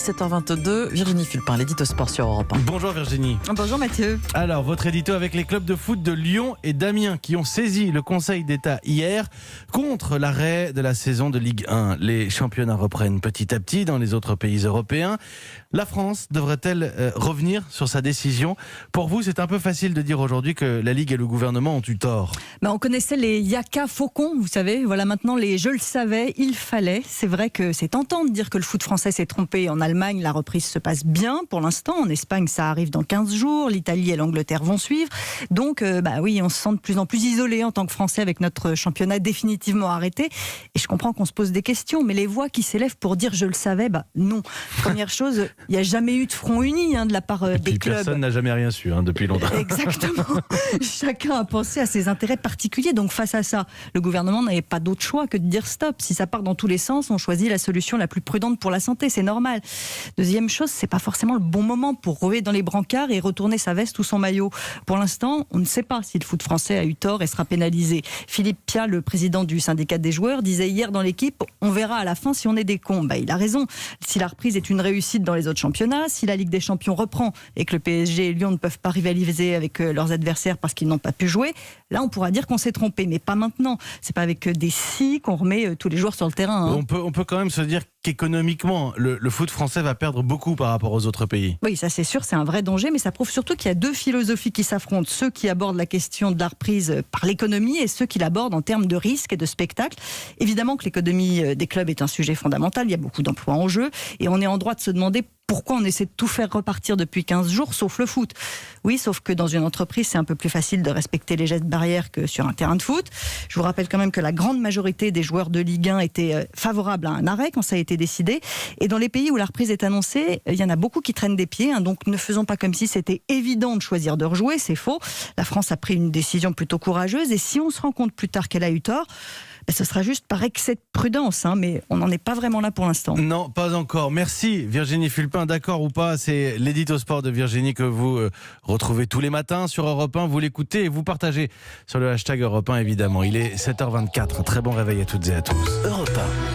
7h22, Virginie Fulpin, l'édito sport sur Europe 1. Bonjour Virginie. Bonjour Mathieu. Alors, votre édito avec les clubs de foot de Lyon et d'Amiens qui ont saisi le Conseil d'État hier contre l'arrêt de la saison de Ligue 1. Les championnats reprennent petit à petit dans les autres pays européens. La France devrait-elle revenir sur sa décision ? Pour vous, c'est un peu facile de dire aujourd'hui que la Ligue et le gouvernement ont eu tort. On connaissait les Yaka Faucons, vous savez. Voilà maintenant les je le savais, il fallait. C'est vrai que c'est tentant de dire que le foot français s'est trompé. En Allemagne, la reprise se passe bien pour l'instant. En Espagne, ça arrive dans 15 jours. L'Italie et l'Angleterre vont suivre. Donc, oui, on se sent de plus en plus isolé en tant que Français avec notre championnat définitivement arrêté. Et je comprends qu'on se pose des questions, mais les voix qui s'élèvent pour dire je le savais, non. Première chose, il n'y a jamais eu de front uni de la part des clubs. Personne n'a jamais rien su depuis longtemps. Exactement. Chacun a pensé à ses intérêts particuliers. Donc face à ça, le gouvernement n'avait pas d'autre choix que de dire stop. Si ça part dans tous les sens, on choisit la solution la plus prudente pour la santé. C'est normal. Deuxième chose, c'est pas forcément le bon moment pour rouler dans les brancards et retourner sa veste ou son maillot. Pour l'instant, on ne sait pas si le foot français a eu tort et sera pénalisé. Philippe Piat, le président du syndicat des joueurs, disait hier dans l'équipe, on verra à la fin si on est des cons. Il a raison. Si la reprise est une réussite dans les autres championnats, si la Ligue des Champions reprend et que le PSG et Lyon ne peuvent pas rivaliser avec leurs adversaires parce qu'ils n'ont pas pu jouer, là on pourra dire qu'on s'est trompé, mais pas maintenant. C'est pas avec des si qu'on remet tous les joueurs sur le terrain. On peut quand même se dire qu'économiquement, le foot français va perdre beaucoup par rapport aux autres pays. Oui, ça c'est sûr, c'est un vrai danger, mais ça prouve surtout qu'il y a deux philosophies qui s'affrontent. Ceux qui abordent la question de la reprise par l'économie et ceux qui l'abordent en termes de risque et de spectacle. Évidemment que l'économie des clubs est un sujet fondamental, il y a beaucoup d'emplois en jeu, et on est en droit de se demander pourquoi on essaie de tout faire repartir depuis 15 jours, sauf le foot. Oui, sauf que dans une entreprise, c'est un peu plus facile de respecter les gestes barrières que sur un terrain de foot. Je vous rappelle quand même que la grande majorité des joueurs de Ligue 1 étaient favorables à un arrêt quand ça a été décidé. Et dans les pays où la reprise est annoncée, il y en a beaucoup qui traînent des pieds. Donc ne faisons pas comme si c'était évident de choisir de rejouer, c'est faux. La France a pris une décision plutôt courageuse. Et si on se rend compte plus tard qu'elle a eu tort, ce sera juste par excès de prudence, mais on n'en est pas vraiment là pour l'instant. Non, pas encore. Merci Virginie Fulpin. D'accord ou pas, c'est l'édito sport de Virginie que vous retrouvez tous les matins sur Europe 1. Vous l'écoutez et vous partagez sur le hashtag Europe 1 évidemment. Il est 7h24. Un très bon réveil à toutes et à tous. Europe 1.